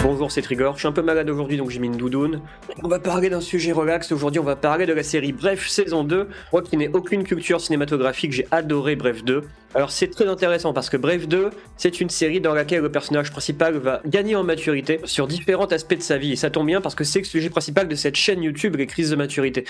Bonjour, c'est Trigger, je suis un peu malade aujourd'hui donc j'ai mis une doudoune. On va parler d'un sujet relax, aujourd'hui on va parler de la série Bref saison 2. Moi qui n'ai aucune culture cinématographique, j'ai adoré Bref 2. Alors c'est très intéressant parce que Bref 2, c'est une série dans laquelle le personnage principal va gagner en maturité sur différents aspects de sa vie. Et ça tombe bien parce que c'est le sujet principal de cette chaîne YouTube, les crises de maturité.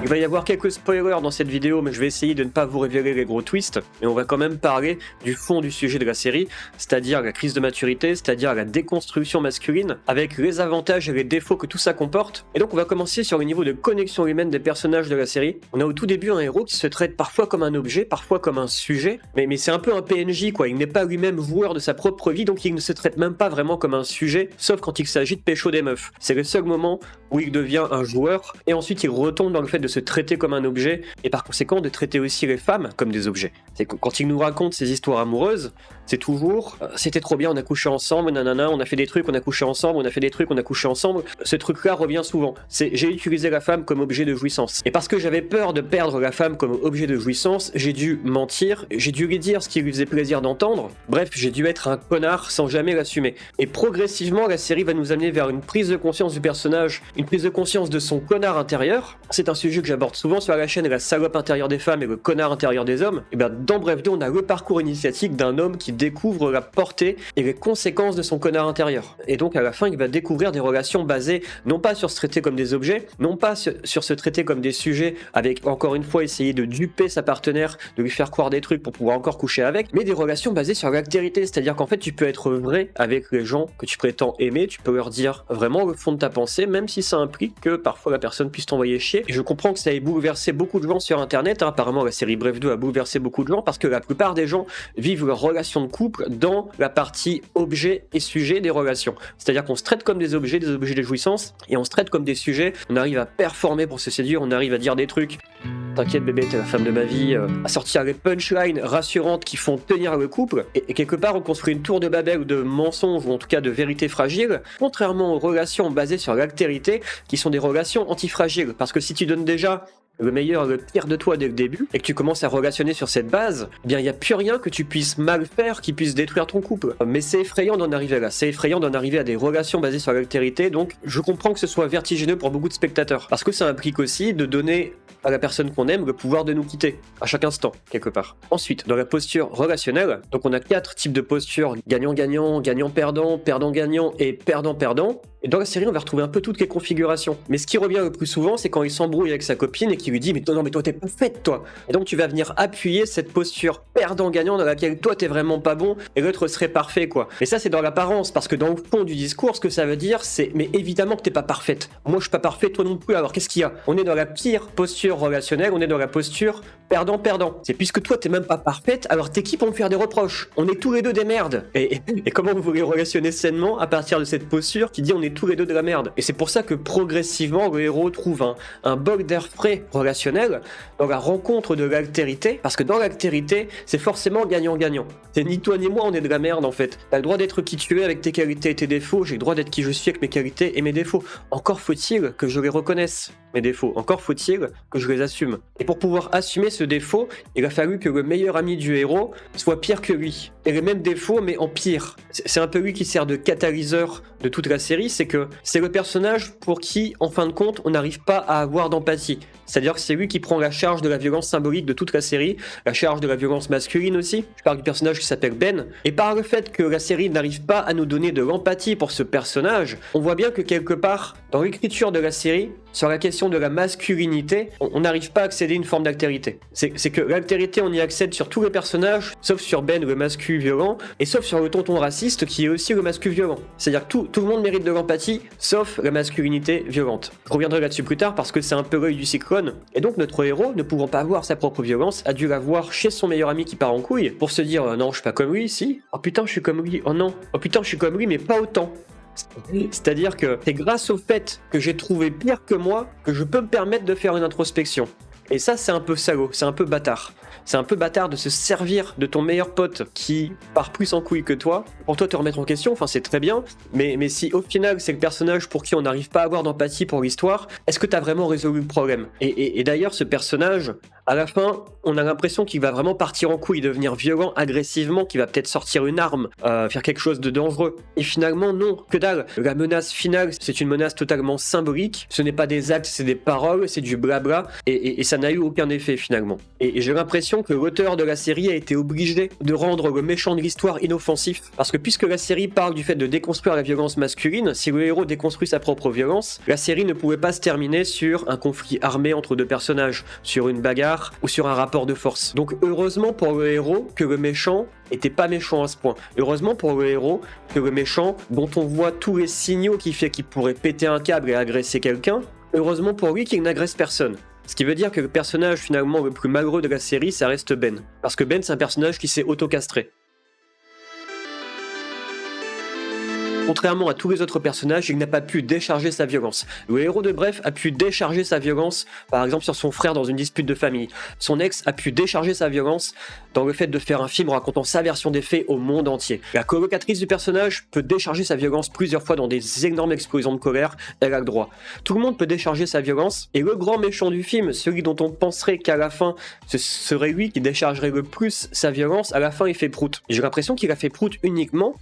Il va y avoir quelques spoilers dans cette vidéo, mais je vais essayer de ne pas vous révéler les gros twists. Et on va quand même parler du fond du sujet de la série, c'est-à-dire la crise de maturité, c'est-à-dire la déconstruction masculine, avec les avantages et les défauts que tout ça comporte. Et donc on va commencer sur le niveau de connexion humaine des personnages de la série. On a au tout début un héros qui se traite parfois comme un objet, parfois comme un sujet, mais c'est un peu un PNJ quoi, il n'est pas lui-même joueur de sa propre vie, donc il ne se traite même pas vraiment comme un sujet, sauf quand il s'agit de pécho des meufs. C'est le seul moment où il devient un joueur, et ensuite il retombe dans le fait de se traiter comme un objet, et par conséquent de traiter aussi les femmes comme des objets. C'est que quand il nous raconte ses histoires amoureuses, c'est toujours c'était trop bien, on a couché ensemble, nanana, on a fait des trucs, on a couché ensemble, on a fait des trucs, on a couché ensemble. Ce truc-là revient souvent. C'est j'ai utilisé la femme comme objet de jouissance. Et parce que j'avais peur de perdre la femme comme objet de jouissance, j'ai dû mentir, j'ai dû lui dire ce qui lui faisait plaisir d'entendre. Bref, j'ai dû être un connard sans jamais l'assumer. Et progressivement, la série va nous amener vers une prise de conscience du personnage, une prise de conscience de son connard intérieur. C'est un sujet que j'aborde souvent sur la chaîne, la salope intérieure des femmes et le connard intérieur des hommes. Et bien dans Bref 2, on a le parcours initiatique d'un homme qui découvre la portée et les conséquences de son connard intérieur. Et donc à la fin, il va découvrir des relations basées non pas sur se traiter comme des objets, non pas sur se traiter comme des sujets avec encore une fois essayer de duper sa partenaire, de lui faire croire des trucs pour pouvoir encore coucher avec, mais des relations basées sur l'altérité, c'est-à-dire qu'en fait tu peux être vrai avec les gens que tu prétends aimer, tu peux leur dire vraiment le fond de ta pensée, même si ça implique que parfois la personne puisse t'envoyer chier. Et je comprends que ça ait bouleversé beaucoup de gens sur internet, apparemment la série Bref 2 a bouleversé beaucoup de gens parce que la plupart des gens vivent leur relation de couple dans la partie objet et sujet des relations. C'est-à-dire qu'on se traite comme des objets de jouissance, et on se traite comme des sujets, on arrive à performer pour se séduire, on arrive à dire des trucs, t'inquiète bébé, t'es la femme de ma vie, à sortir les punchlines rassurantes qui font tenir le couple, et quelque part on construit une tour de Babel de mensonges, ou en tout cas de vérité fragile, contrairement aux relations basées sur l'altérité, qui sont des relations antifragiles, parce que si tu donnes déjà le meilleur, le pire de toi dès le début, et que tu commences à relationner sur cette base, eh bien il n'y a plus rien que tu puisses mal faire qui puisse détruire ton couple. Mais c'est effrayant d'en arriver là, c'est effrayant d'en arriver à des relations basées sur l'altérité, donc je comprends que ce soit vertigineux pour beaucoup de spectateurs, parce que ça implique aussi de donner à la personne qu'on aime le pouvoir de nous quitter, à chaque instant, quelque part. Ensuite, dans la posture relationnelle, donc on a 4 types de postures, gagnant-gagnant, gagnant-perdant, perdant-gagnant et perdant-perdant. Et dans la série, on va retrouver un peu toutes les configurations. Mais ce qui revient le plus souvent, c'est quand il s'embrouille avec sa copine et qu'il lui dit « Mais non, mais toi, t'es pas faite, toi !» Et donc, tu vas venir appuyer cette posture perdant-gagnant dans laquelle toi, t'es vraiment pas bon et l'autre serait parfait, quoi. Et ça, c'est dans l'apparence, parce que dans le fond du discours, ce que ça veut dire, c'est « Mais évidemment que t'es pas parfaite. Moi, je suis pas parfait, toi non plus, alors qu'est-ce qu'il y a ?» On est dans la pire posture relationnelle, on est dans la posture perdant-perdant. C'est puisque toi, t'es même pas parfaite, alors t'es qui pour me faire des reproches? On est tous les deux des merdes. Et comment vous voulez relationner sainement à partir de cette posture qui dit on est tous les deux de la merde? Et c'est pour ça que progressivement le héros trouve un bol d'air frais relationnel dans la rencontre de l'altérité, parce que dans l'altérité c'est forcément gagnant-gagnant. C'est ni toi ni moi on est de la merde en fait. T'as le droit d'être qui tu es avec tes qualités et tes défauts, j'ai le droit d'être qui je suis avec mes qualités et mes défauts. Encore faut-il que je les reconnaisse, mes défauts, encore faut-il que je les assume. Et pour pouvoir assumer ce défaut, il a fallu que le meilleur ami du héros soit pire que lui. Et les mêmes défauts mais en pire. C'est un peu lui qui sert de catalyseur de toute la série, c'est que c'est le personnage pour qui, en fin de compte, on n'arrive pas à avoir d'empathie. C'est-à-dire que c'est lui qui prend la charge de la violence symbolique de toute la série, la charge de la violence masculine aussi. Je parle du personnage qui s'appelle Ben. Et par le fait que la série n'arrive pas à nous donner de l'empathie pour ce personnage, on voit bien que quelque part, dans l'écriture de la série, sur la question de la masculinité, on n'arrive pas à accéder à une forme d'altérité. C'est que l'altérité, on y accède sur tous les personnages, sauf sur Ben, le mascu violent, et sauf sur le tonton raciste, qui est aussi le mascu violent. C'est-à-dire que tout le monde mérite de l'empathie, sauf la masculinité violente. Je reviendrai là-dessus plus tard, parce que c'est un peu l'œil du cyclone. Et donc notre héros, ne pouvant pas avoir sa propre violence, a dû la voir chez son meilleur ami qui part en couille, pour se dire non, je suis pas comme lui, si. Oh putain, je suis comme lui, oh non. Oh putain, je suis comme lui, mais pas autant. C'est-à-dire que c'est grâce au fait que j'ai trouvé pire que moi que je peux me permettre de faire une introspection. Et ça, c'est un peu salaud, c'est un peu bâtard. C'est un peu bâtard de se servir de ton meilleur pote qui part plus en couille que toi pour toi te remettre en question, enfin c'est très bien, mais si au final c'est le personnage pour qui on n'arrive pas à avoir d'empathie pour l'histoire, est-ce que t'as vraiment résolu le problème? Et d'ailleurs ce personnage À la fin, on a l'impression qu'il va vraiment partir en couille, devenir violent, agressivement, qu'il va peut-être sortir une arme, faire quelque chose de dangereux. Et finalement, non, que dalle. La menace finale, c'est une menace totalement symbolique. Ce n'est pas des actes, c'est des paroles, c'est du blabla, et ça n'a eu aucun effet finalement. Et j'ai l'impression que l'auteur de la série a été obligé de rendre le méchant de l'histoire inoffensif, parce que puisque la série parle du fait de déconstruire la violence masculine, si le héros déconstruit sa propre violence, la série ne pouvait pas se terminer sur un conflit armé entre deux personnages, sur une bagarre, ou sur un rapport de force. Donc heureusement pour le héros que le méchant était pas méchant à ce point. Heureusement pour le héros que le méchant, dont on voit tous les signaux qui fait qu'il pourrait péter un câble et agresser quelqu'un, heureusement pour lui qu'il n'agresse personne. Ce qui veut dire que le personnage finalement le plus malheureux de la série, ça reste Ben. Parce que Ben, c'est un personnage qui s'est auto-castré. Contrairement à tous les autres personnages, il n'a pas pu décharger sa violence. Le héros de Bref a pu décharger sa violence, par exemple sur son frère dans une dispute de famille. Son ex a pu décharger sa violence dans le fait de faire un film racontant sa version des faits au monde entier. La colocatrice du personnage peut décharger sa violence plusieurs fois dans des énormes explosions de colère, elle a le droit. Tout le monde peut décharger sa violence, et le grand méchant du film, celui dont on penserait qu'à la fin ce serait lui qui déchargerait le plus sa violence, à la fin il fait prout. J'ai l'impression qu'il a fait prout uniquement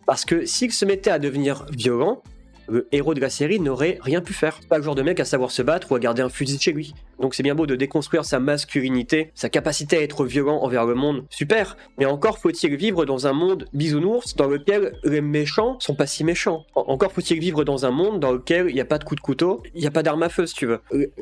parce que s'il se mettait à devenir violent, le héros de la série n'aurait rien pu faire. Pas le genre de mec à savoir se battre ou à garder un fusil chez lui. Donc c'est bien beau de déconstruire sa masculinité, sa capacité à être violent envers le monde, super, mais encore faut-il vivre dans un monde bisounours dans lequel les méchants sont pas si méchants. Encore faut-il vivre dans un monde dans lequel il n'y a pas de coups de couteau, il n'y a pas d'armes à feu si tu veux.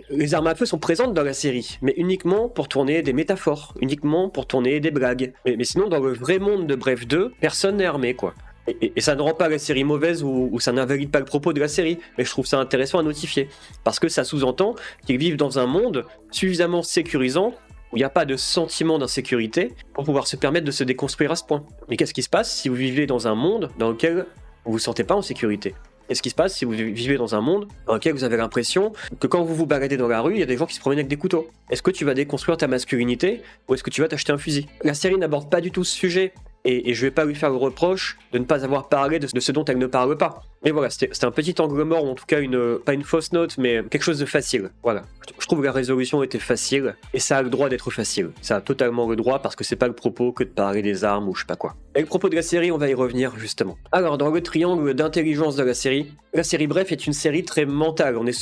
Les armes à feu sont présentes dans la série, mais uniquement pour tourner des métaphores, uniquement pour tourner des blagues. Mais sinon dans le vrai monde de Bref 2, personne n'est armé quoi. Et ça ne rend pas la série mauvaise ou ça n'invalide pas le propos de la série, mais je trouve ça intéressant à notifier. Parce que ça sous-entend qu'ils vivent dans un monde suffisamment sécurisant où il n'y a pas de sentiment d'insécurité pour pouvoir se permettre de se déconstruire à ce point. Mais qu'est-ce qui se passe si vous vivez dans un monde dans lequel vous ne vous sentez pas en sécurité ? Qu'est-ce qui se passe si vous vivez dans un monde dans lequel vous avez l'impression que quand vous vous baladez dans la rue, il y a des gens qui se promènent avec des couteaux ? Est-ce que tu vas déconstruire ta masculinité ou est-ce que tu vas t'acheter un fusil ? La série n'aborde pas du tout ce sujet. Et je vais pas lui faire le reproche de ne pas avoir parlé de ce dont elle ne parle pas. Mais voilà, c'était un petit angle mort, ou en tout cas pas une fausse note, mais quelque chose de facile. Voilà. Je trouve que la résolution était facile, et ça a le droit d'être facile. Ça a totalement le droit, parce que c'est pas le propos que de parler des armes ou je sais pas quoi. Et le propos de la série, on va y revenir justement. Alors, dans le triangle d'intelligence de la série Bref est une série très mentale. On est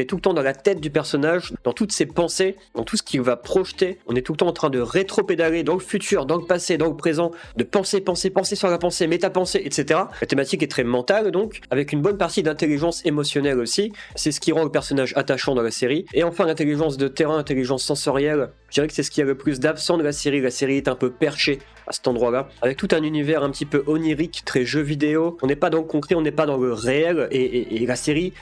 tout le temps dans la tête du personnage, dans toutes ses pensées, dans tout ce qu'il va projeter. On est tout le temps en train de rétro-pédaler dans le futur, dans le passé, dans le présent, de penser sur la pensée, métapensée, etc. La thématique est très mentale donc, avec une bonne partie d'intelligence émotionnelle aussi. C'est ce qui rend le personnage attachant dans la série. Et enfin, l'intelligence de terrain, l'intelligence sensorielle, je dirais que c'est ce qui a le plus d'absent de la série. La série est un peu perchée à cet endroit-là, avec tout un univers un petit peu onirique, très jeu vidéo. On n'est pas dans le concret, on n'est pas dans le réel, et la série,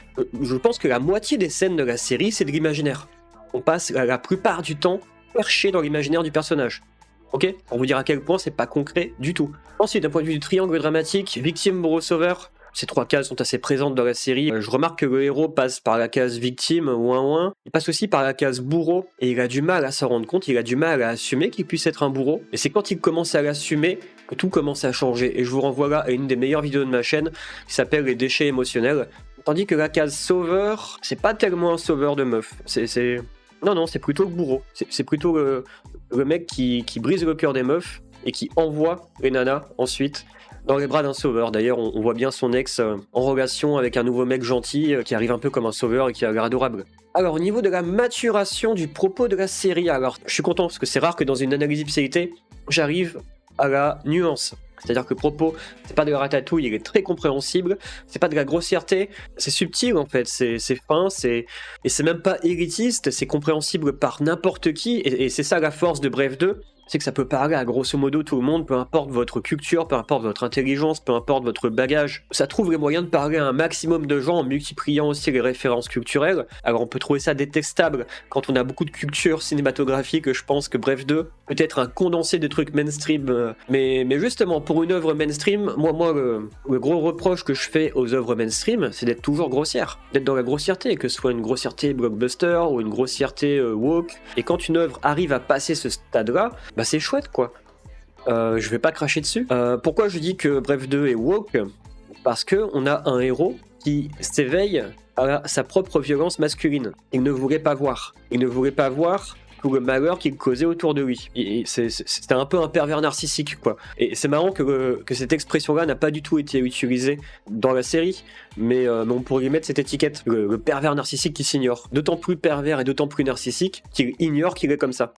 je pense que la moitié des scènes de la série, c'est de l'imaginaire. On passe la plupart du temps perché dans l'imaginaire du personnage. Ok ? Pour vous dire à quel point c'est pas concret du tout. Ensuite, d'un point de vue du triangle dramatique, victime, bourreau, sauveur, ces trois cases sont assez présentes dans la série. Je remarque que le héros passe par la case victime, ouin. Il passe aussi par la case bourreau, et il a du mal à s'en rendre compte, il a du mal à assumer qu'il puisse être un bourreau. Et c'est quand il commence à l'assumer que tout commence à changer. Et je vous renvoie là à une des meilleures vidéos de ma chaîne, qui s'appelle Les déchets émotionnels. Tandis que la case sauveur, c'est pas tellement un sauveur de meuf. Non, c'est plutôt le bourreau. C'est plutôt le mec qui brise le cœur des meufs et qui envoie les nanas ensuite dans les bras d'un sauveur. D'ailleurs, on voit bien son ex en relation avec un nouveau mec gentil qui arrive un peu comme un sauveur et qui a l'air adorable. Alors, au niveau de la maturation du propos de la série, alors je suis content parce que c'est rare que dans une analyse ipséité, j'arrive à la nuance. C'est-à-dire que le propos, c'est pas de la ratatouille, il est très compréhensible, c'est pas de la grossièreté, c'est subtil en fait, c'est fin, et c'est même pas élitiste, c'est compréhensible par n'importe qui, et c'est ça la force de Bref 2, c'est que ça peut parler à grosso modo tout le monde, peu importe votre culture, peu importe votre intelligence, peu importe votre bagage. Ça trouve les moyens de parler à un maximum de gens en multipliant aussi les références culturelles. Alors on peut trouver ça détestable quand on a beaucoup de culture cinématographique, je pense que Bref 2 peut être un condensé de trucs mainstream. Mais justement, pour une œuvre mainstream, moi le gros reproche que je fais aux œuvres mainstream, c'est d'être toujours grossière, d'être dans la grossièreté, que ce soit une grossièreté blockbuster ou une grossièreté woke. Et quand une œuvre arrive à passer ce stade-là, bah c'est chouette quoi. Je vais pas cracher dessus. Pourquoi je dis que Bref 2 est woke ? Parce que on a un héros qui s'éveille à sa propre violence masculine. Il ne voulait pas voir. Il ne voulait pas voir tout le malheur qu'il causait autour de lui. C'était un peu un pervers narcissique, quoi. Et c'est marrant que cette expression-là n'a pas du tout été utilisée dans la série, mais on pourrait lui mettre cette étiquette, le pervers narcissique qui s'ignore. D'autant plus pervers et d'autant plus narcissique qu'il ignore qu'il est comme ça.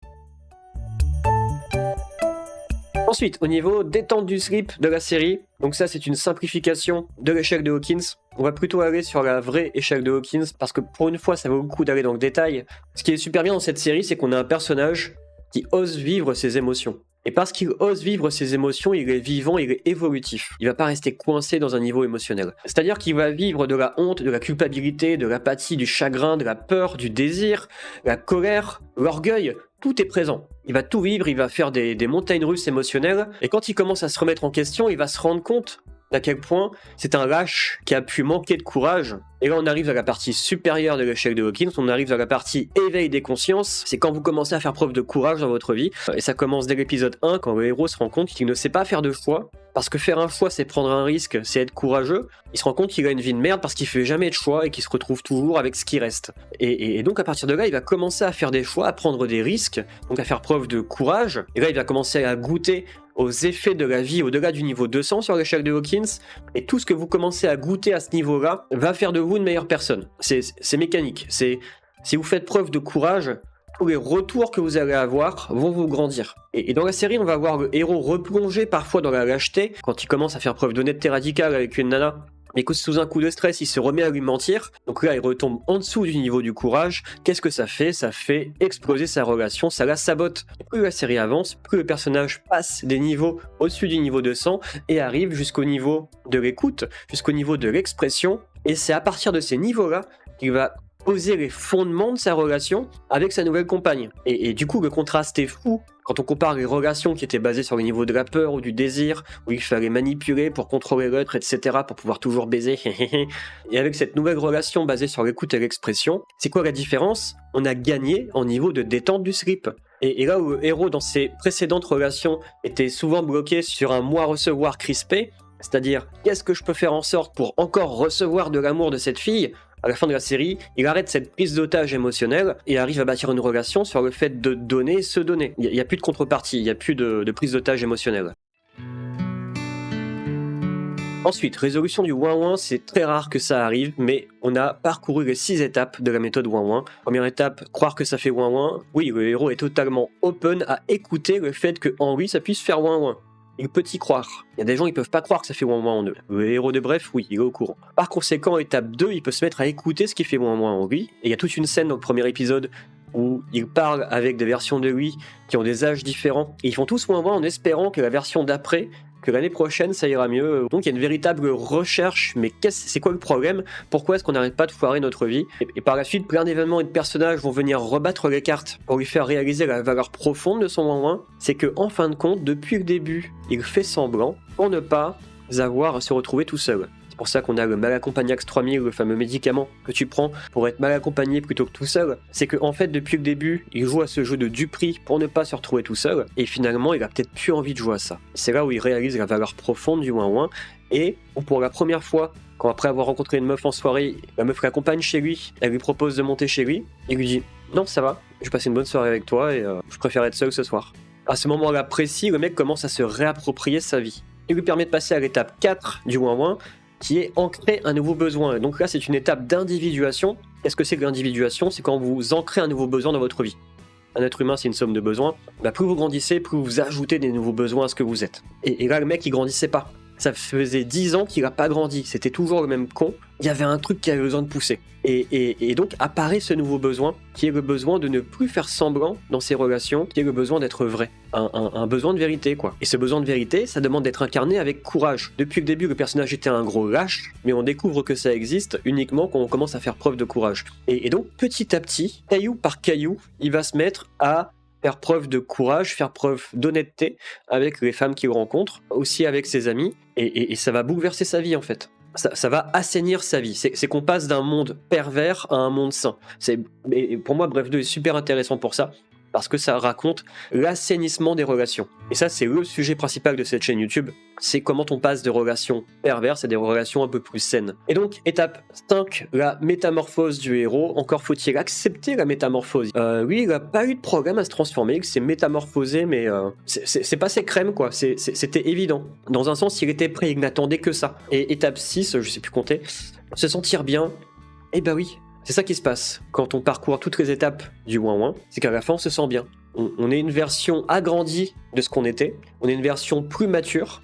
Ensuite, au niveau détente du slip de la série, donc ça c'est une simplification de l'échelle de Hawkins. On va plutôt aller sur la vraie échelle de Hawkins parce que pour une fois ça vaut le coup d'aller dans le détail. Ce qui est super bien dans cette série, c'est qu'on a un personnage qui ose vivre ses émotions. Et parce qu'il ose vivre ses émotions, il est vivant, il est évolutif. Il va pas rester coincé dans un niveau émotionnel. C'est-à-dire qu'il va vivre de la honte, de la culpabilité, de l'apathie, du chagrin, de la peur, du désir, la colère, l'orgueil. Tout est présent. Il va tout vivre, il va faire des montagnes russes émotionnelles. Et quand il commence à se remettre en question, il va se rendre compte d'à quel point c'est un lâche qui a pu manquer de courage. Et là, on arrive à la partie supérieure de l'échelle de Hawkins, on arrive à la partie éveil des consciences. C'est quand vous commencez à faire preuve de courage dans votre vie. Et ça commence dès l'épisode 1, quand le héros se rend compte qu'il ne sait pas faire de choix. Parce que faire un choix, c'est prendre un risque, c'est être courageux. Il se rend compte qu'il a une vie de merde parce qu'il fait jamais de choix et qu'il se retrouve toujours avec ce qui reste. Et donc, à partir de là, il va commencer à faire des choix, à prendre des risques, donc à faire preuve de courage. Et là, il va commencer à goûter aux effets de la vie au-delà du niveau 200 sur l'échelle de Hawkins, et tout ce que vous commencez à goûter à ce niveau-là va faire de vous une meilleure personne. C'est mécanique. Si vous faites preuve de courage, tous les retours que vous allez avoir vont vous grandir. Et dans la série, on va voir le héros replonger parfois dans la lâcheté, quand il commence à faire preuve d'honnêteté radicale avec une nana, mais que sous un coup de stress, il se remet à lui mentir. Donc là, il retombe en dessous du niveau du courage. Qu'est-ce que ça fait ? Ça fait exploser sa relation, ça la sabote. Et plus la série avance, plus le personnage passe des niveaux au-dessus du niveau 200 et arrive jusqu'au niveau de l'écoute, jusqu'au niveau de l'expression. Et c'est à partir de ces niveaux-là qu'il va poser les fondements de sa relation avec sa nouvelle compagne. Et du coup, le contraste est fou quand on compare les relations qui étaient basées sur le niveau de la peur ou du désir, où il fallait manipuler pour contrôler l'autre, etc., pour pouvoir toujours baiser. Et avec cette nouvelle relation basée sur l'écoute et l'expression, c'est quoi la différence ? On a gagné en niveau de détente du slip. Et là où le héros, dans ses précédentes relations, était souvent bloqué sur un moi-recevoir crispé, c'est-à-dire, qu'est-ce que je peux faire en sorte pour encore recevoir de l'amour de cette fille ? À la fin de la série, il arrête cette prise d'otage émotionnelle et arrive à bâtir une relation sur le fait de donner, se donner. Il n'y a plus de contrepartie, il n'y a plus de prise d'otage émotionnelle. Ensuite, résolution du ouin-ouin, c'est très rare que ça arrive, mais on a parcouru les 6 étapes de la méthode ouin-ouin. Première étape, croire que ça fait ouin-ouin. Oui, le héros est totalement open à écouter le fait qu'en lui, ça puisse faire ouin-ouin. Il peut y croire. Il y a des gens qui peuvent pas croire que ça fait ouin ouin en eux. Le héros de Bref, oui, il est au courant. Par conséquent, étape 2, il peut se mettre à écouter ce qui fait ouin ouin en lui. Et il y a toute une scène dans le premier épisode où il parle avec des versions de lui qui ont des âges différents. Et ils font tous ouin ouin en espérant que la version d'après, que l'année prochaine, ça ira mieux. Donc il y a une véritable recherche, mais c'est quoi le problème ? Pourquoi est-ce qu'on n'arrête pas de foirer notre vie ? Et par la suite, plein d'événements et de personnages vont venir rebattre les cartes pour lui faire réaliser la valeur profonde de son ouin-ouin. C'est que en fin de compte, depuis le début, il fait semblant pour ne pas avoir à se retrouver tout seul. C'est pour ça qu'on a le Malacompagnax 3000, le fameux médicament que tu prends pour être mal accompagné plutôt que tout seul. C'est qu'en fait, depuis le début, il joue à ce jeu de duperie pour ne pas se retrouver tout seul. Et finalement, il a peut-être plus envie de jouer à ça. C'est là où il réalise la valeur profonde du ouin-ouin. Et pour la première fois, quand après avoir rencontré une meuf en soirée, la meuf l'accompagne chez lui, elle lui propose de monter chez lui, il lui dit « Non, ça va, je vais passer une bonne soirée avec toi et je préfère être seul ce soir. » À ce moment-là précis, le mec commence à se réapproprier sa vie. Il lui permet de passer à l'étape 4 du ouin-ouin, qui est ancrer un nouveau besoin. Donc là, c'est une étape d'individuation. Qu'est-ce que c'est que l'individuation ? C'est quand vous ancrez un nouveau besoin dans votre vie. Un être humain, c'est une somme de besoins. Plus vous grandissez, plus vous ajoutez des nouveaux besoins à ce que vous êtes. Et là, le mec, il grandissait pas. Ça faisait 10 ans qu'il n'a pas grandi. C'était toujours le même con. Il y avait un truc qui avait besoin de pousser. Et donc apparaît ce nouveau besoin, qui est le besoin de ne plus faire semblant dans ses relations, qui est le besoin d'être vrai. Un besoin de vérité, quoi. Et ce besoin de vérité, ça demande d'être incarné avec courage. Depuis le début, le personnage était un gros lâche, mais on découvre que ça existe uniquement quand on commence à faire preuve de courage. Et donc, petit à petit, caillou par caillou, il va se mettre à faire preuve de courage, faire preuve d'honnêteté avec les femmes qu'il rencontre, aussi avec ses amis, et ça va bouleverser sa vie en fait. Ça va assainir sa vie. C'est qu'on passe d'un monde pervers à un monde sain. Et pour moi, Bref 2 est super intéressant pour ça, parce que ça raconte l'assainissement des relations. Et ça, c'est le sujet principal de cette chaîne YouTube, c'est comment on passe de relations perverses à des relations un peu plus saines. Et donc, étape 5, la métamorphose du héros. Encore faut-il accepter la métamorphose. Lui, il n'a pas eu de problème à se transformer, il s'est métamorphosé, mais c'est pas ses crèmes, quoi. C'était évident. Dans un sens, il était prêt, il n'attendait que ça. Et étape 6, je sais plus compter, se sentir bien, eh ben oui, c'est ça qui se passe quand on parcourt toutes les étapes du ouin-ouin, c'est qu'à la fin on se sent bien. On est une version agrandie de ce qu'on était, on est une version plus mature.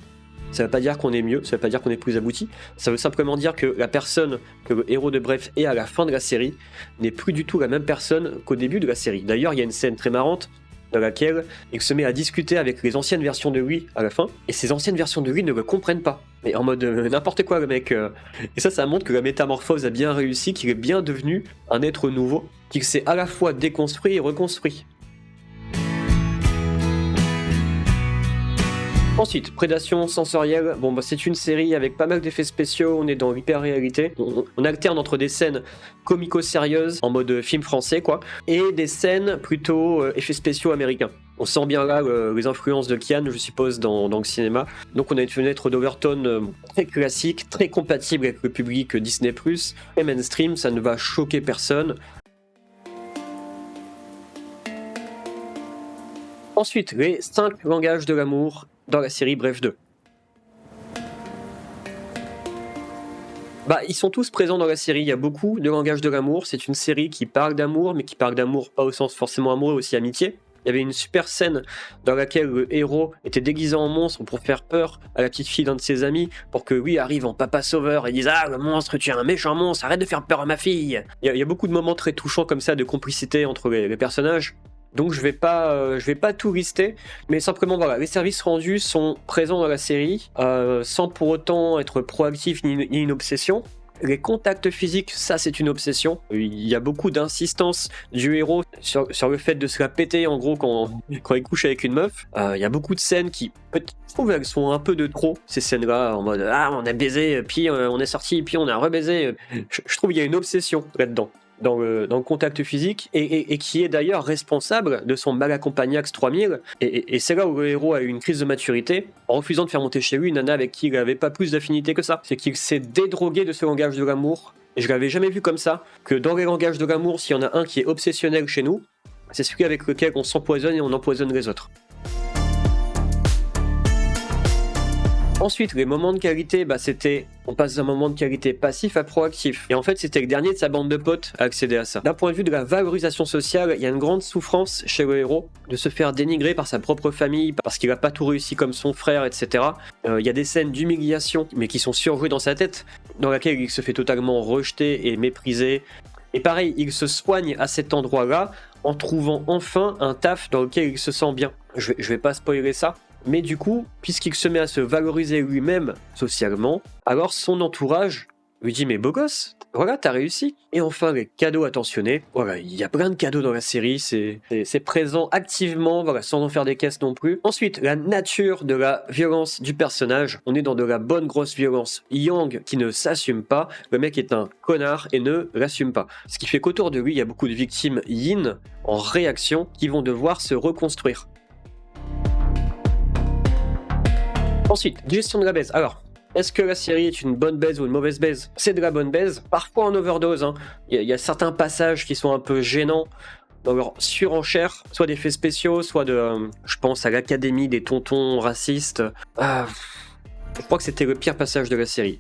Ça veut pas dire qu'on est mieux, ça veut pas dire qu'on est plus abouti, ça veut simplement dire que la personne que le héros de Bref est à la fin de la série n'est plus du tout la même personne qu'au début de la série. D'ailleurs, il y a une scène très marrante dans laquelle il se met à discuter avec les anciennes versions de lui à la fin, et ces anciennes versions de lui ne le comprennent pas. Mais en mode n'importe quoi, le mec. Et ça montre que la métamorphose a bien réussi, qu'il est bien devenu un être nouveau, qu'il s'est à la fois déconstruit et reconstruit. Ensuite, Prédation sensorielle. Bon, bah, c'est une série avec pas mal d'effets spéciaux, on est dans l'hyper-réalité. On alterne entre des scènes comico-sérieuses, en mode film français, quoi, et des scènes plutôt effets spéciaux américains. On sent bien là les influences de Kian, je suppose, dans le cinéma. Donc on a une fenêtre d'Overton très classique, très compatible avec le public Disney+, et mainstream, ça ne va choquer personne. Ensuite, les 5 langages de l'amour dans la série Bref 2. Bah, ils sont tous présents dans la série, il y a beaucoup de langages de l'amour, c'est une série qui parle d'amour, mais qui parle d'amour pas au sens forcément amoureux, aussi amitié. Il y avait une super scène dans laquelle le héros était déguisé en monstre pour faire peur à la petite fille d'un de ses amis, pour que lui arrive en papa sauveur et dise « Ah, le monstre, tu es un méchant monstre, arrête de faire peur à ma fille !» Il y a beaucoup de moments très touchants comme ça, de complicité entre les personnages. Donc je vais pas tout lister, mais simplement voilà, les services rendus sont présents dans la série, sans pour autant être proactifs ni une obsession. Les contacts physiques, ça c'est une obsession. Il y a beaucoup d'insistance du héros sur le fait de se la péter en gros quand il couche avec une meuf. Il y a beaucoup de scènes qui, je trouve, elles sont un peu de trop, ces scènes-là, en mode ah on a baisé, puis on est sorti, puis on a rebaisé. Je trouve qu'il y a une obsession là-dedans. Dans le contact physique, et qui est d'ailleurs responsable de son mal accompagné Axe 3000, et c'est là où le héros a eu une crise de maturité, en refusant de faire monter chez lui une nana avec qui il n'avait pas plus d'affinité que ça. C'est qu'il s'est dédrogué de ce langage de l'amour, et je l'avais jamais vu comme ça, que dans les langages de l'amour, s'il y en a un qui est obsessionnel chez nous, c'est celui avec lequel on s'empoisonne et on empoisonne les autres. Ensuite, les moments de qualité, on passe d'un moment de qualité passif à proactif. Et en fait, c'était le dernier de sa bande de potes à accéder à ça. D'un point de vue de la valorisation sociale, il y a une grande souffrance chez le héros de se faire dénigrer par sa propre famille, parce qu'il n'a pas tout réussi comme son frère, etc. Il y a des scènes d'humiliation, mais qui sont surjouées dans sa tête, dans laquelle il se fait totalement rejeter et mépriser. Et pareil, il se soigne à cet endroit-là, en trouvant enfin un taf dans lequel il se sent bien. Je vais pas spoiler ça. Mais du coup, puisqu'il se met à se valoriser lui-même socialement, alors son entourage lui dit « Mais beau gosse, voilà, t'as réussi !» Et enfin, les cadeaux attentionnés. Voilà, il y a plein de cadeaux dans la série, c'est présent activement, voilà, sans en faire des caisses non plus. Ensuite, la nature de la violence du personnage. On est dans de la bonne grosse violence. Yang qui ne s'assume pas, le mec est un connard et ne l'assume pas. Ce qui fait qu'autour de lui, il y a beaucoup de victimes yin en réaction qui vont devoir se reconstruire. Ensuite, gestion de la baise. Alors, est-ce que la série est une bonne baise ou une mauvaise baise ? C'est de la bonne baise, parfois en overdose. Il y a certains passages qui sont un peu gênants dans leur surenchère, soit d'effets spéciaux, soit de... je pense à l'académie des tontons racistes. Je crois que c'était le pire passage de la série.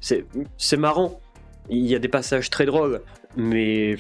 C'est marrant, il y a des passages très drôles, mais...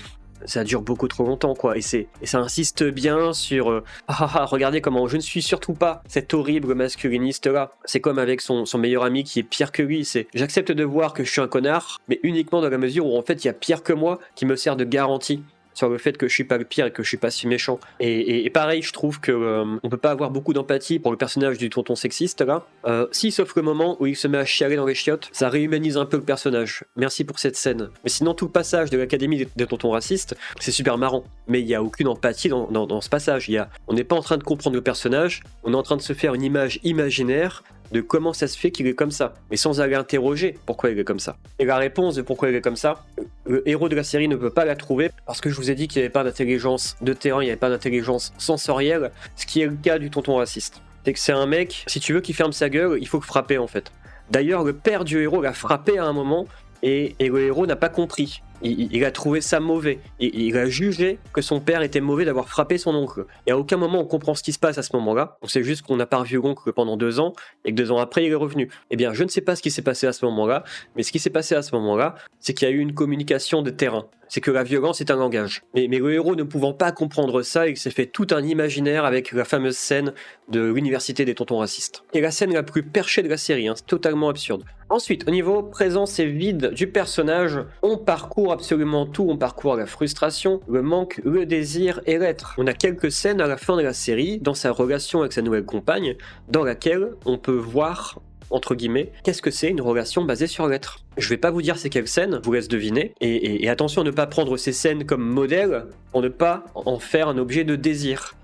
ça dure beaucoup trop longtemps, quoi, et ça insiste bien sur regardez comment je ne suis surtout pas cet horrible masculiniste là. C'est comme avec son meilleur ami qui est pire que lui, j'accepte de voir que je suis un connard, mais uniquement dans la mesure où en fait il y a pire que moi qui me sert de garantie sur le fait que je suis pas le pire et que je suis pas si méchant. Et pareil, je trouve que on peut pas avoir beaucoup d'empathie pour le personnage du tonton sexiste là. Si, sauf le moment où il se met à chialer dans les chiottes, ça réhumanise un peu le personnage. Merci pour cette scène. Mais sinon, tout le passage de l'académie des tontons racistes, c'est super marrant. Mais il y a aucune empathie dans ce passage. On n'est pas en train de comprendre le personnage, on est en train de se faire une image imaginaire de comment ça se fait qu'il est comme ça, mais sans aller interroger pourquoi il est comme ça. Et la réponse de pourquoi il est comme ça, Le héros de la série ne peut pas la trouver parce que je vous ai dit qu'il n'y avait pas d'intelligence de terrain, il n'y avait pas d'intelligence sensorielle, ce qui est le cas du tonton raciste. C'est que c'est un mec, si tu veux qu'il ferme sa gueule, il faut le frapper en fait. D'ailleurs, le père du héros l'a frappé à un moment et le héros n'a pas compris. Il a trouvé ça mauvais. Il a jugé que son père était mauvais d'avoir frappé son oncle. Et à aucun moment on comprend ce qui se passe à ce moment-là. On sait juste qu'on n'a pas revu l'oncle pendant 2 ans et que 2 ans après il est revenu. Eh bien, je ne sais pas ce qui s'est passé à ce moment-là, mais ce qui s'est passé à ce moment-là, c'est qu'il y a eu une communication de terrain. C'est que la violence est un langage. Mais le héros ne pouvant pas comprendre ça, il s'est fait tout un imaginaire avec la fameuse scène de l'université des tontons racistes. Et la scène la plus perchée de la série, c'est totalement absurde. Ensuite, au niveau présence et vide du personnage, on parcourt absolument tout, on parcourt la frustration, le manque, le désir et l'être. On a quelques scènes à la fin de la série, dans sa relation avec sa nouvelle compagne, dans laquelle on peut voir, entre guillemets, qu'est-ce que c'est une relation basée sur l'être. Je vais pas vous dire c'est quelle scène, je vous laisse deviner, et attention à ne pas prendre ces scènes comme modèle pour ne pas en faire un objet de désir.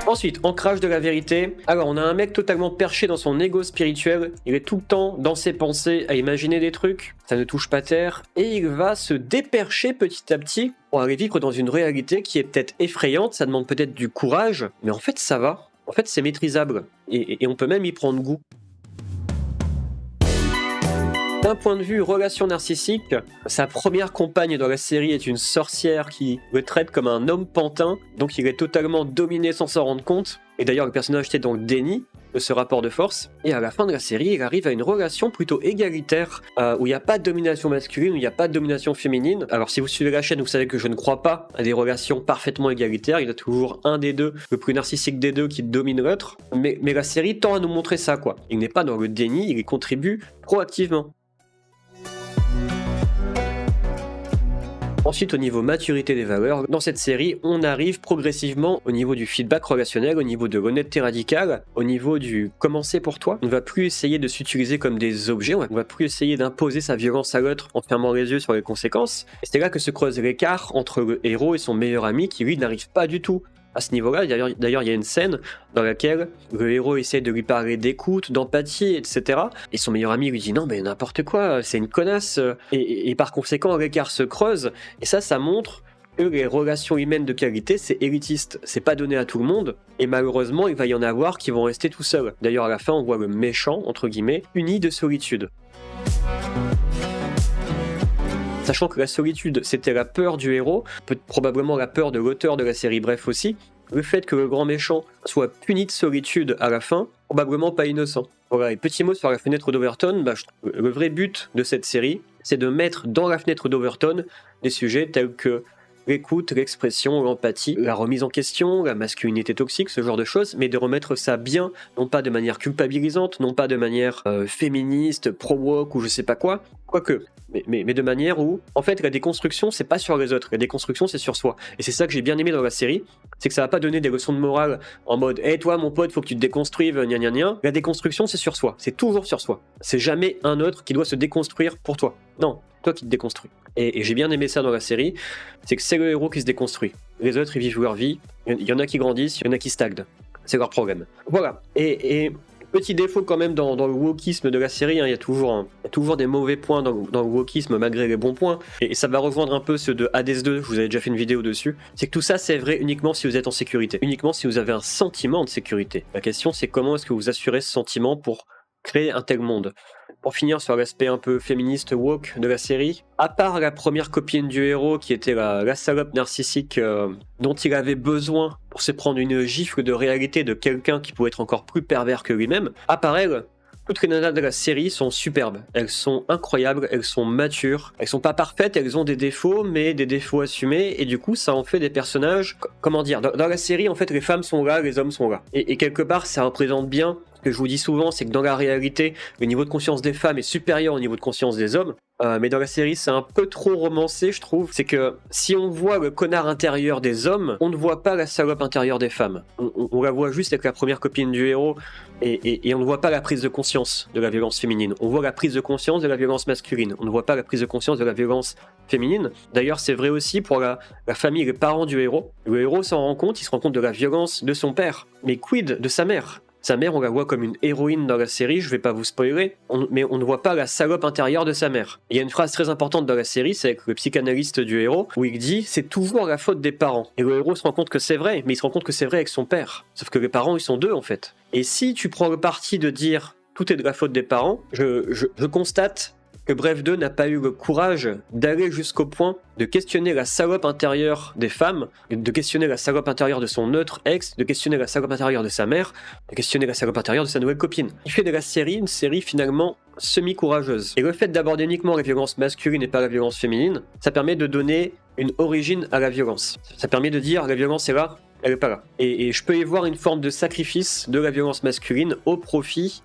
Ensuite, ancrage de la vérité. Alors, on a un mec totalement perché dans son ego spirituel. Il est tout le temps dans ses pensées à imaginer des trucs. Ça ne touche pas terre. Et il va se dépercher petit à petit pour aller vivre dans une réalité qui est peut-être effrayante. Ça demande peut-être du courage. Mais en fait, ça va. En fait, c'est maîtrisable. Et on peut même y prendre goût. D'un point de vue relation narcissique, sa première compagne dans la série est une sorcière qui le traite comme un homme pantin, donc il est totalement dominé sans s'en rendre compte. Et d'ailleurs, le personnage était dans le déni de ce rapport de force. Et à la fin de la série, il arrive à une relation plutôt égalitaire, où il n'y a pas de domination masculine, où il n'y a pas de domination féminine. Alors si vous suivez la chaîne, vous savez que je ne crois pas à des relations parfaitement égalitaires. Il y a toujours un des deux, le plus narcissique des deux, qui domine l'autre. Mais la série tend à nous montrer ça, quoi. Il n'est pas dans le déni, il y contribue proactivement. Ensuite, au niveau maturité des valeurs, dans cette série, on arrive progressivement au niveau du feedback relationnel, au niveau de l'honnêteté radicale, au niveau du comment c'est pour toi. On ne va plus essayer de s'utiliser comme des objets, on ne va plus essayer d'imposer sa violence à l'autre en fermant les yeux sur les conséquences. Et c'est là que se creuse l'écart entre le héros et son meilleur ami qui, lui, n'arrive pas du tout à ce niveau-là. D'ailleurs, il y a une scène dans laquelle le héros essaie de lui parler d'écoute, d'empathie, etc. Et son meilleur ami lui dit non mais n'importe quoi, c'est une connasse. Et par conséquent, l'écart se creuse. Et ça montre que les relations humaines de qualité, c'est élitiste. C'est pas donné à tout le monde. Et malheureusement, il va y en avoir qui vont rester tout seuls. D'ailleurs, à la fin, on voit le méchant, entre guillemets, uni de solitude. Sachant que la solitude, c'était la peur du héros, probablement la peur de l'auteur de la série Bref aussi, le fait que le grand méchant soit puni de solitude à la fin, probablement pas innocent. Voilà, et petit mot sur la fenêtre d'Overton, le vrai but de cette série, c'est de mettre dans la fenêtre d'Overton des sujets tels que l'écoute, l'expression, l'empathie, la remise en question, la masculinité toxique, ce genre de choses, mais de remettre ça bien, non pas de manière culpabilisante, non pas de manière féministe, pro-woke ou je sais pas quoi, quoique, mais de manière où, en fait, la déconstruction, c'est pas sur les autres, la déconstruction, c'est sur soi. Et c'est ça que j'ai bien aimé dans la série, c'est que ça va pas donner des leçons de morale en mode « Hey toi mon pote, faut que tu te déconstruives, gna gna gna ». La déconstruction, c'est sur soi, c'est toujours sur soi. C'est jamais un autre qui doit se déconstruire pour toi. Non, toi qui te déconstruis. Et j'ai bien aimé ça dans la série, c'est que c'est le héros qui se déconstruit. Les autres, ils vivent leur vie, il y en a qui grandissent, il y en a qui stagnent. C'est leur problème. Voilà. Et petit défaut quand même dans le wokisme de la série, il y a toujours des mauvais points dans le wokisme malgré les bons points. Et ça va rejoindre un peu ceux de Hades 2, je vous avais déjà fait une vidéo dessus. C'est que tout ça, c'est vrai uniquement si vous êtes en sécurité. Uniquement si vous avez un sentiment de sécurité. La question, c'est comment est-ce que vous assurez ce sentiment pour créer un tel monde. Pour finir sur l'aspect un peu féministe woke de la série, à part la première copine du héros qui était la salope narcissique dont il avait besoin pour se prendre une gifle de réalité de quelqu'un qui pouvait être encore plus pervers que lui-même, à part elle, toutes les nanas de la série sont superbes, elles sont incroyables, elles sont matures, elles sont pas parfaites, elles ont des défauts, mais des défauts assumés, et du coup ça en fait des personnages, comment dire, dans la série en fait les femmes sont là, les hommes sont là, et quelque part ça représente bien. Ce que je vous dis souvent, c'est que dans la réalité, le niveau de conscience des femmes est supérieur au niveau de conscience des hommes. Mais dans la série, c'est un peu trop romancé, je trouve. C'est que si on voit le connard intérieur des hommes, on ne voit pas la salope intérieure des femmes. On la voit juste avec la première copine du héros, et on ne voit pas la prise de conscience de la violence féminine. On voit la prise de conscience de la violence masculine. On ne voit pas la prise de conscience de la violence féminine. D'ailleurs, c'est vrai aussi pour la famille et les parents du héros. Le héros s'en rend compte, il se rend compte de la violence de son père. Mais quid de sa mère ? Sa mère, on la voit comme une héroïne dans la série, je vais pas vous spoiler, mais on ne voit pas la salope intérieure de sa mère. Il y a une phrase très importante dans la série, c'est avec le psychanalyste du héros, où il dit « c'est toujours la faute des parents ». Et le héros se rend compte que c'est vrai, mais il se rend compte que c'est vrai avec son père. Sauf que les parents, ils sont deux en fait. Et si tu prends le parti de dire « tout est de la faute des parents », je constate que Bref 2 n'a pas eu le courage d'aller jusqu'au point de questionner la salope intérieure des femmes, de questionner la salope intérieure de son neutre ex, de questionner la salope intérieure de sa mère, de questionner la salope intérieure de sa nouvelle copine. Il fait de la série une série finalement semi-courageuse. Et le fait d'aborder uniquement la violence masculine et pas la violence féminine, ça permet de donner une origine à la violence. Ça permet de dire la violence est là, elle est pas là. Et je peux y voir une forme de sacrifice de la violence masculine au profit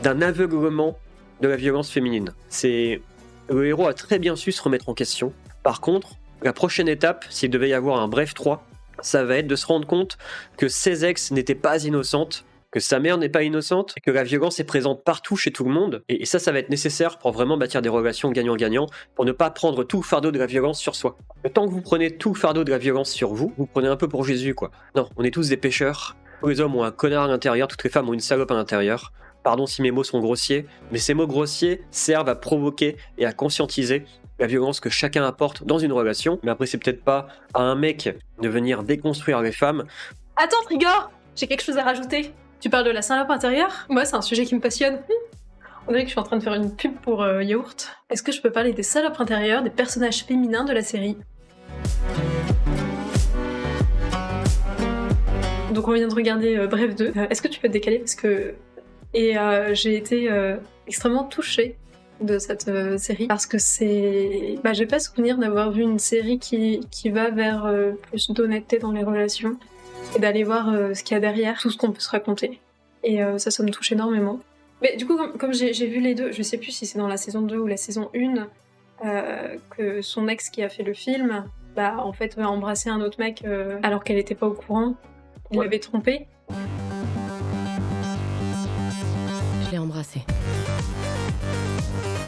d'un aveuglement de la violence féminine. Le héros a très bien su se remettre en question. Par contre, la prochaine étape, s'il devait y avoir un Bref 3, ça va être de se rendre compte que ses ex n'étaient pas innocentes, que sa mère n'est pas innocente, et que la violence est présente partout chez tout le monde. Et ça va être nécessaire pour vraiment bâtir des relations gagnant-gagnant, pour ne pas prendre tout le fardeau de la violence sur soi. Le temps que vous prenez tout le fardeau de la violence sur vous, vous prenez un peu pour Jésus, quoi. Non, on est tous des pécheurs. Tous les hommes ont un connard à l'intérieur, toutes les femmes ont une salope à l'intérieur. Pardon si mes mots sont grossiers, mais ces mots grossiers servent à provoquer et à conscientiser la violence que chacun apporte dans une relation. Mais après, c'est peut-être pas à un mec de venir déconstruire les femmes. Attends, Trigger, j'ai quelque chose à rajouter. Tu parles de la salope intérieure? Moi, c'est un sujet qui me passionne. On dirait que je suis en train de faire une pub pour Yaourt. Est-ce que je peux parler des salopes intérieures des personnages féminins de la série? Donc on vient de regarder Bref 2. Est-ce que tu peux te décaler parce que... Et j'ai été extrêmement touchée de cette série parce que c'est... j'ai pas souvenir d'avoir vu une série qui va vers plus d'honnêteté dans les relations et d'aller voir ce qu'il y a derrière, tout ce qu'on peut se raconter. Et ça me touche énormément. Mais du coup, comme j'ai vu les deux, je sais plus si c'est dans la saison 2 ou la saison 1, que son ex qui a fait le film, en fait, va embrasser un autre mec alors qu'elle était pas au courant, il l'avait trompé. Je l'ai embrassé.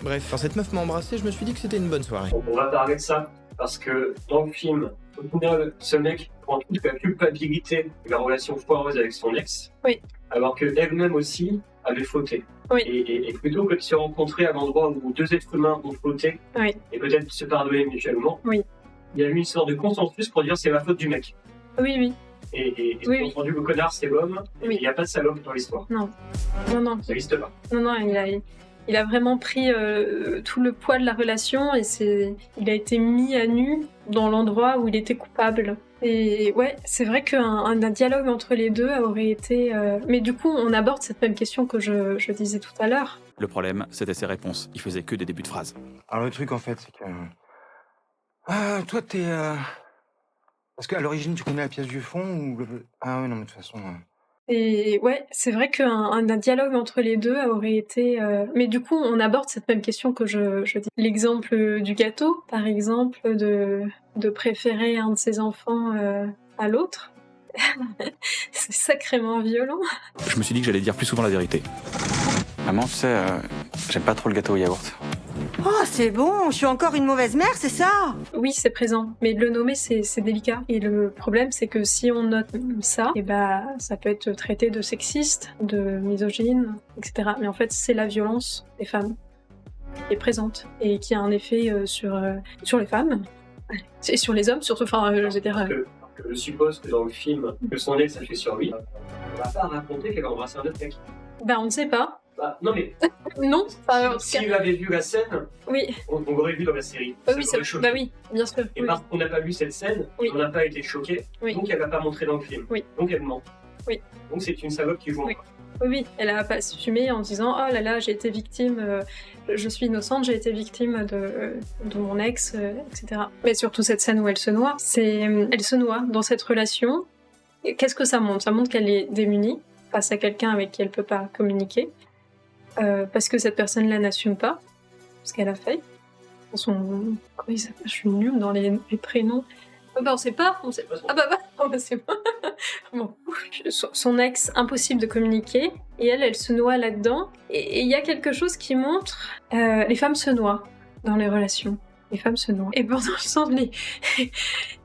Bref, quand cette meuf m'a embrassé, je me suis dit que c'était une bonne soirée. On va parler de ça, parce que dans le film, au final, ce mec prend toute la culpabilité de la relation foireuse avec son ex, oui. Alors qu'elle-même aussi avait fauté. Oui. Et plutôt que de se rencontrer à l'endroit où deux êtres humains ont fauté, oui. Et peut-être se pardonner mutuellement, oui. Il y a eu une sorte de consensus pour dire c'est la faute du mec. Oui, oui. Et oui, bien entendu, le connard, c'est l'homme, oui. Il n'y a pas de salope dans l'histoire. Non. Ça n'existe pas. Non, il a vraiment pris tout le poids de la relation et il a été mis à nu dans l'endroit où il était coupable. Et ouais, c'est vrai qu'un dialogue entre les deux aurait été... Mais du coup, on aborde cette même question que je disais tout à l'heure. Le problème, c'était ses réponses. Il faisait que des débuts de phrases. Alors le truc, en fait, c'est que... toi, t'es... Parce qu'à l'origine, tu connais la pièce du fond ou le... Ah oui, non, mais de toute façon... Et ouais, c'est vrai qu'un dialogue entre les deux aurait été... Mais du coup, on aborde cette même question que je dis. L'exemple du gâteau, par exemple, de préférer un de ses enfants à l'autre. C'est sacrément violent. Je me suis dit que j'allais dire plus souvent la vérité. Maman, tu sais, j'aime pas trop le gâteau au yaourt. Oh, c'est bon, je suis encore une mauvaise mère, c'est ça? Oui, c'est présent, mais de le nommer, c'est délicat. Et le problème, c'est que si on note ça, ça peut être traité de sexiste, de misogyne, etc. Mais en fait, c'est la violence des femmes qui est présente et qui a un effet sur les femmes et sur les hommes, surtout. Je veux dire. Je suppose que dans le film, que son ex a fait sur lui, on va pas raconter qu'elle a embrassé un autre mec. On ne sait pas. Non mais... non. Si on avait vu la scène, oui. On l'aurait vu dans la série. Oui, oui, bien sûr. Et parce qu'on n'a pas vu cette scène, on n'a pas été choqué, donc elle va pas montrer dans le film. Oui. Donc elle ment. Oui. Donc c'est une salope qui joue en Oui, elle a pas assumé en disant « Oh là là, j'ai été victime, je suis innocente, j'ai été victime de mon ex, etc. » Mais surtout cette scène où elle se noie, elle se noie dans cette relation. Et qu'est-ce que ça montre? Ça montre qu'elle est démunie face à quelqu'un avec qui elle peut pas communiquer. Parce que cette personne-là n'assume pas ce qu'elle a fait. Comment il s'appelle? Je suis nulle dans les prénoms. On sait pas. C'est pas. Bon. Son ex, impossible de communiquer, et elle se noie là-dedans. Et il y a quelque chose qui montre les femmes se noient dans les relations. Les femmes se noient. Et pourtant, je sens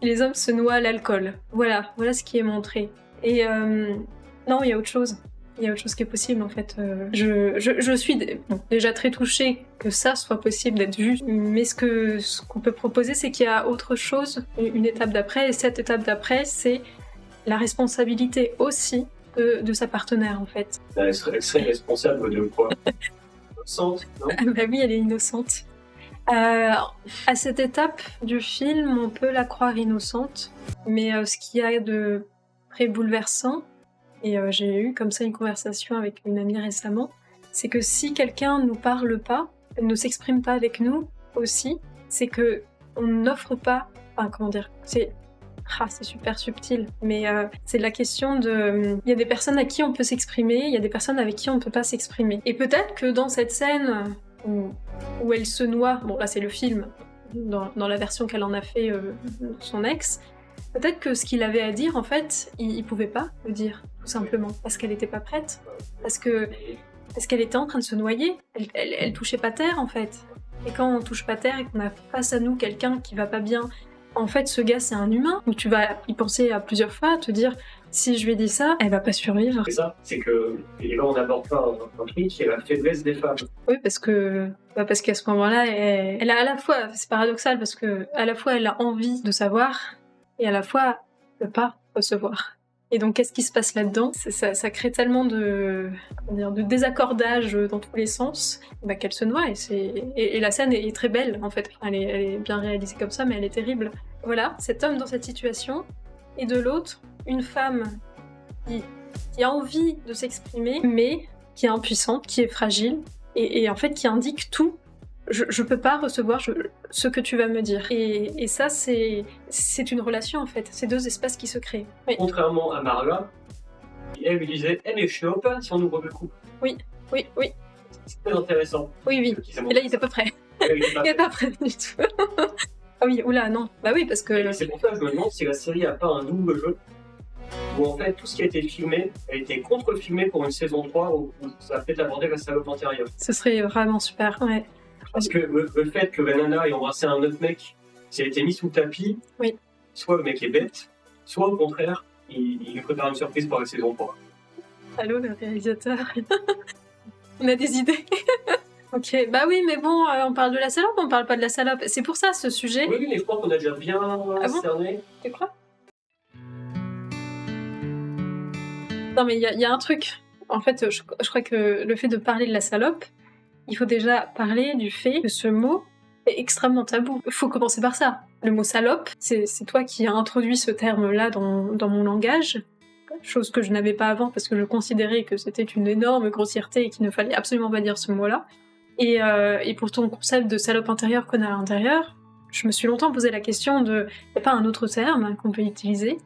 les hommes se noient à l'alcool. Voilà ce qui est montré. Et non, il y a autre chose. Il y a autre chose qui est possible en fait. Je suis déjà très touchée que ça soit possible d'être vu, mais ce qu'on peut proposer, c'est qu'il y a autre chose, une étape d'après, et cette étape d'après, c'est la responsabilité aussi de sa partenaire en fait. Elle serait responsable de quoi? Innocente, non? Bah oui, elle est innocente. À cette étape du film, on peut la croire innocente, mais ce qu'il y a de très bouleversant, et j'ai eu comme ça une conversation avec une amie récemment, c'est que si quelqu'un ne nous parle pas, ne s'exprime pas avec nous aussi, c'est que on n'offre pas, enfin comment dire, c'est super subtil, mais c'est la question de... Il y a des personnes à qui on peut s'exprimer, il y a des personnes avec qui on ne peut pas s'exprimer. Et peut-être que dans cette scène où elle se noie, bon là c'est le film, dans la version qu'elle en a fait son ex, peut-être que ce qu'il avait à dire, en fait, il pouvait pas le dire, tout simplement, parce qu'elle était pas prête, parce qu'elle était en train de se noyer, elle touchait pas terre, en fait. Et quand on touche pas terre et qu'on a face à nous quelqu'un qui va pas bien, en fait, ce gars, c'est un humain, où tu vas y penser à plusieurs fois, te dire, si je lui dis ça, elle va pas survivre. C'est ça, c'est que, et là on aborde pas un truc qui est la faiblesse des femmes. Oui, parce qu'à ce moment-là, elle a à la fois, c'est paradoxal, parce que à la fois elle a envie de savoir, et à la fois elle peut pas recevoir. Et donc qu'est-ce qui se passe là-dedans? Ça crée tellement de désaccordage dans tous les sens, qu'elle se noie, et la scène est très belle en fait. Elle est bien réalisée comme ça, mais elle est terrible. Voilà, cet homme dans cette situation, et de l'autre, une femme qui a envie de s'exprimer, mais qui est impuissante, qui est fragile, et en fait qui indique tout. Je peux pas recevoir ce que tu vas me dire. Et ça, c'est une relation en fait. C'est deux espaces qui se créent. Oui. Contrairement à Marla, elle lui disait mais je suis open si on ouvre le couple. Oui. C'est très intéressant. Oui. Et là, il était pas prêt. Il était pas prêt du tout. Ah oui, oula, non. Bah oui, parce que... Et c'est pour ça que je me demande si la série a pas un double jeu, où en fait tout ce qui a été filmé a été contre-filmé pour une saison 3 où ça a peut-être abordé la salope antérieure. Ce serait vraiment super, ouais. Parce que le fait que la nana ait embrassé un autre mec, ça a été mis sous le tapis, oui. Soit le mec est bête, soit au contraire, il lui prépare une surprise pour la saison 3. Allô, le réalisateur. On a des idées. Ok, bah oui, mais bon, on parle de la salope, on parle pas de la salope. C'est pour ça, ce sujet... Oui, mais je crois qu'on a déjà bien cerné. Tu crois? Non, mais il y a un truc. En fait, je crois que le fait de parler de la salope, il faut déjà parler du fait que ce mot est extrêmement tabou. Il faut commencer par ça. Le mot salope, c'est toi qui as introduit ce terme-là dans mon langage, chose que je n'avais pas avant parce que je considérais que c'était une énorme grossièreté et qu'il ne fallait absolument pas dire ce mot-là. Et pour ton concept de salope intérieure, connard intérieur, je me suis longtemps posé la question de... Il n'y a pas un autre terme qu'on peut utiliser?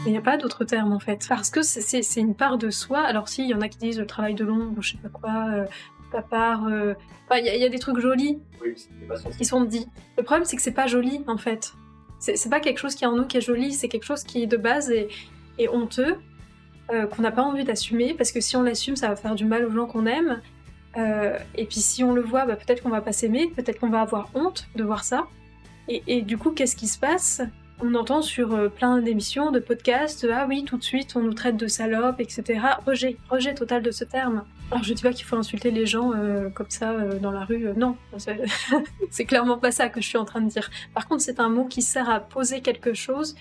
Mais il n'y a pas d'autre terme en fait. Parce que c'est une part de soi. Alors si, il y en a qui disent le travail de l'ombre, ou je sais pas quoi, la part... Enfin, il y a des trucs jolis qui sont dits. Le problème, c'est que c'est pas joli en fait. C'est pas quelque chose qui est en nous qui est joli, c'est quelque chose qui de base est honteux, qu'on n'a pas envie d'assumer, parce que si on l'assume, ça va faire du mal aux gens qu'on aime. Et puis si on le voit, peut-être qu'on va pas s'aimer, peut-être qu'on va avoir honte de voir ça. Et du coup, qu'est-ce qui se passe? On entend sur plein d'émissions, de podcasts, ah oui, tout de suite, on nous traite de salopes, etc. Rejet total de ce terme. Alors je dis pas qu'il faut insulter les gens comme ça dans la rue, non. C'est clairement pas ça que je suis en train de dire. Par contre, c'est un mot qui sert à poser quelque chose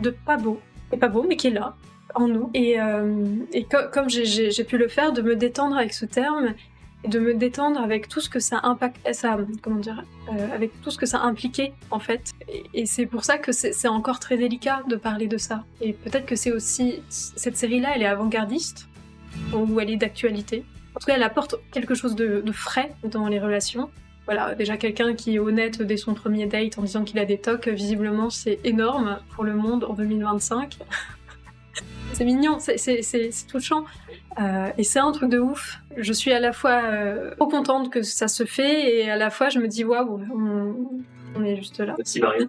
de pas beau, mais qui est là, en nous. Et comme j'ai pu le faire, de me détendre avec ce terme, et de me détendre avec tout ce que ça impacte, avec tout ce que ça impliquait en fait. Et c'est pour ça que c'est encore très délicat de parler de ça. Et peut-être que c'est aussi cette série-là, elle est avant-gardiste ou elle est d'actualité. En tout cas, elle apporte quelque chose de frais dans les relations. Voilà, déjà quelqu'un qui est honnête dès son premier date en disant qu'il a des tocs, visiblement c'est énorme pour le monde en 2025. C'est mignon, c'est touchant. Et c'est un truc de ouf. Je suis à la fois trop contente que ça se fait et à la fois je me dis waouh, on est juste là. Merci Marie.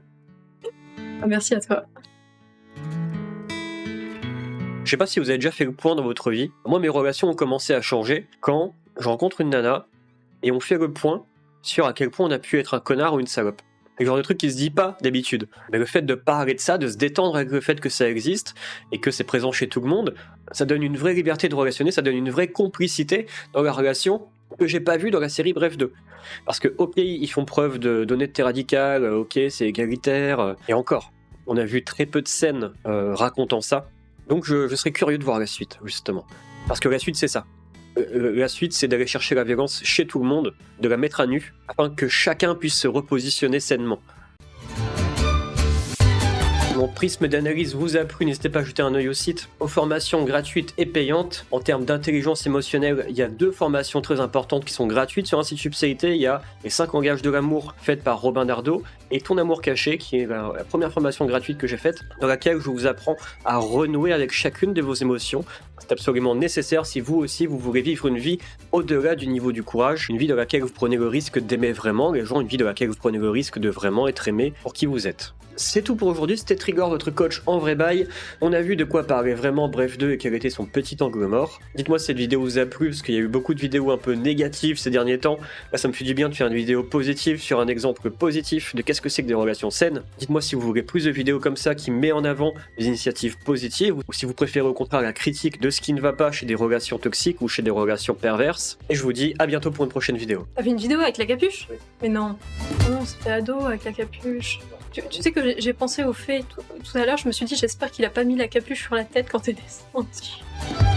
Merci à toi. Je sais pas si vous avez déjà fait le point dans votre vie. Moi, mes relations ont commencé à changer quand je rencontre une nana et on fait le point sur à quel point on a pu être un connard ou une salope. C'est le genre de truc qui se dit pas d'habitude. Mais le fait de parler de ça, de se détendre avec le fait que ça existe et que c'est présent chez tout le monde, ça donne une vraie liberté de relationner, ça donne une vraie complicité dans la relation que j'ai pas vu dans la série Bref 2. Parce que ok, ils font preuve d'honnêteté radicale, ok, c'est égalitaire, et encore, on a vu très peu de scènes racontant ça, donc je serais curieux de voir la suite, justement. Parce que la suite, c'est ça. La suite, c'est d'aller chercher la violence chez tout le monde, de la mettre à nu, afin que chacun puisse se repositionner sainement. Mon prisme d'analyse vous a plu, n'hésitez pas à jeter un œil au site. Aux formations gratuites et payantes, en termes d'intelligence émotionnelle, il y a 2 formations très importantes qui sont gratuites sur un site Subséité. Il y a les 5 langages de l'amour faites par Robin Dardot et Ton amour caché, qui est la première formation gratuite que j'ai faite, dans laquelle je vous apprends à renouer avec chacune de vos émotions. C'est absolument nécessaire si vous aussi vous voulez vivre une vie au-delà du niveau du courage, une vie dans laquelle vous prenez le risque d'aimer vraiment les gens, une vie dans laquelle vous prenez le risque de vraiment être aimé pour qui vous êtes. C'est tout pour aujourd'hui, c'était Trigger, votre coach en vrai bail. On a vu de quoi parlait vraiment Bref 2 et quel était son petit angle mort. Dites-moi si cette vidéo vous a plu, parce qu'il y a eu beaucoup de vidéos un peu négatives ces derniers temps. Là, ça me fait du bien de faire une vidéo positive sur un exemple positif de qu'est-ce que c'est que des relations saines. Dites-moi si vous voulez plus de vidéos comme ça qui met en avant des initiatives positives, ou si vous préférez au contraire la critique de ce qui ne va pas chez des relations toxiques ou chez des relations perverses. Et je vous dis à bientôt pour une prochaine vidéo. T'as fait une vidéo avec la capuche? Oui. Mais non. Oh non, c'était ado avec la capuche. Tu sais que j'ai pensé au fait tout à l'heure, je me suis dit j'espère qu'il a pas mis la capuche sur la tête quand t'es descendu.